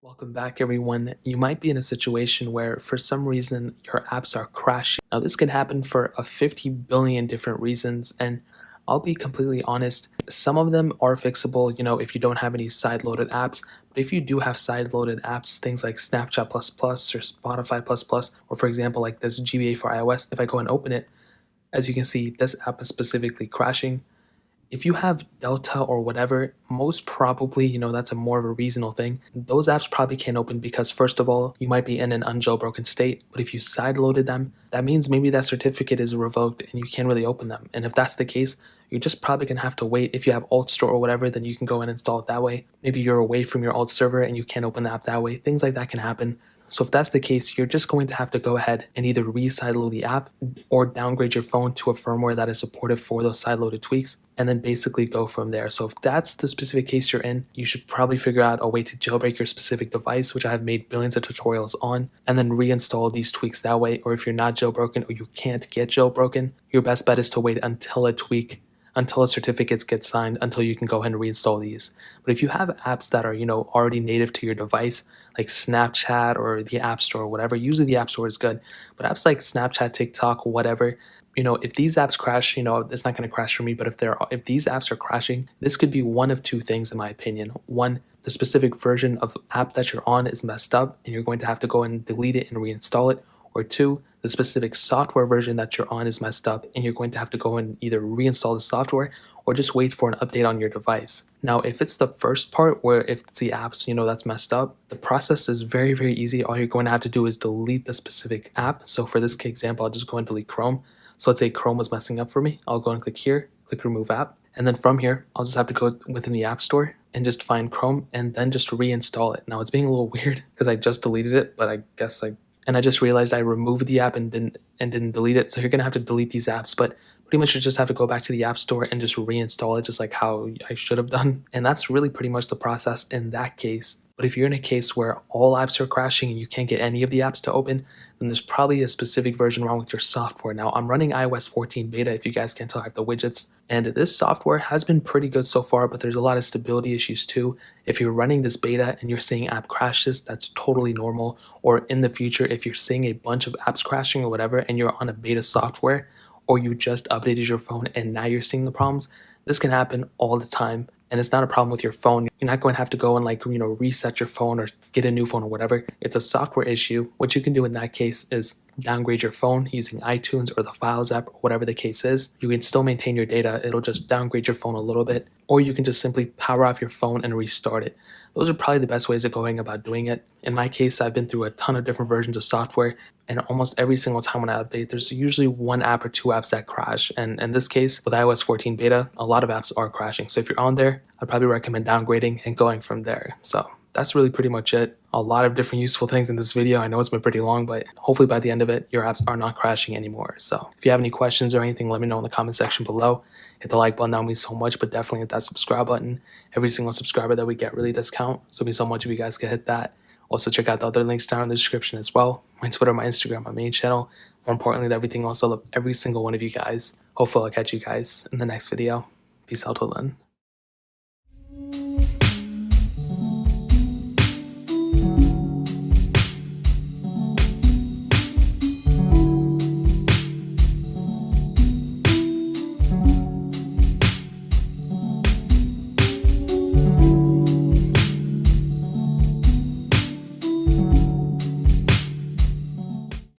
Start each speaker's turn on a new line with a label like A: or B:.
A: Welcome back, everyone. You might be in a situation where, for some reason, your apps are crashing. Now, this can happen for a 50 billion different reasons, and I'll be completely honest, some of them are fixable, if you don't have any side-loaded apps. But if you do have side-loaded apps, things like Snapchat Plus Plus or Spotify Plus Plus, or for example, like this GBA for iOS, if I go and open it, as you can see, this app is specifically crashing. If you have Delta or whatever, most probably, that's a more of a reasonable thing. Those apps probably can't open because, first of all, you might be in an unjailbroken state. But if you sideloaded them, that means maybe that certificate is revoked and you can't really open them. And if that's the case, you're just probably gonna have to wait. If you have alt store or whatever, then you can go and install it that way. Maybe you're away from your alt server and you can't open the app that way. Things like that can happen. So if that's the case, you're just going to have to go ahead and either re-sideload the app or downgrade your phone to a firmware that is supportive for those sideloaded tweaks, and then basically go from there. So if that's the specific case you're in, you should probably figure out a way to jailbreak your specific device, which I have made billions of tutorials on, and then reinstall these tweaks that way. Or if you're not jailbroken or you can't get jailbroken, your best bet is to wait until a certificates get signed until you can go ahead and reinstall these. But if you have apps that are, already native to your device, like Snapchat or the App Store or whatever, usually the App Store is good. But apps like Snapchat, TikTok, whatever, if these apps crash, it's not going to crash for me, but if these apps are crashing, this could be one of two things in my opinion. One, the specific version of app that you're on is messed up and you're going to have to go and delete it and reinstall it. Or two, the specific software version that you're on is messed up and you're going to have to go and either reinstall the software or just wait for an update on your device. Now, if it's the first part where if it's the apps, that's messed up, the process is very, very easy. All you're going to have to do is delete the specific app. So for this example, I'll just go and delete Chrome. So let's say Chrome was messing up for me. I'll go and click here, click remove app. And then from here, I'll just have to go within the App Store and just find Chrome and then just reinstall it. Now it's being a little weird because I just deleted it, but I just realized I removed the app and didn't delete it. So you're gonna have to delete these apps, but pretty much you just have to go back to the App Store and just reinstall it, just like how I should have done. And that's really pretty much the process in that case. But if you're in a case where all apps are crashing and you can't get any of the apps to open, then there's probably a specific version wrong with your software. Now, I'm running iOS 14 beta, if you guys can't tell, I have the widgets. And this software has been pretty good so far, but there's a lot of stability issues too. If you're running this beta and you're seeing app crashes, that's totally normal. Or in the future, if you're seeing a bunch of apps crashing or whatever, and you're on a beta software, or you just updated your phone and now you're seeing the problems, this can happen all the time. And it's not a problem with your phone. You're not going to have to go and reset your phone or get a new phone or whatever. It's a software issue. What you can do in that case is downgrade your phone using iTunes or the Files app or whatever the case is. You can still maintain your data. It'll just downgrade your phone a little bit. Or you can just simply power off your phone and restart it. Those are probably the best ways of going about doing it. In my case, I've been through a ton of different versions of software, and almost every single time when I update, there's usually one app or two apps that crash. And in this case, with iOS 14 beta, a lot of apps are crashing. So if you're on there, I'd probably recommend downgrading and going from there. So that's really pretty much it. A lot of different useful things in this video. I know it's been pretty long, but hopefully by the end of it, your apps are not crashing anymore. So if you have any questions or anything, let me know in the comment section below. Hit the like button, that would mean so much, but definitely hit that subscribe button. Every single subscriber that we get really does count. So it'd mean so much if you guys could hit that. Also check out the other links down in the description as well. My Twitter, my Instagram, my main channel. More importantly than everything else, I love every single one of you guys. Hopefully I'll catch you guys in the next video. Peace out till then.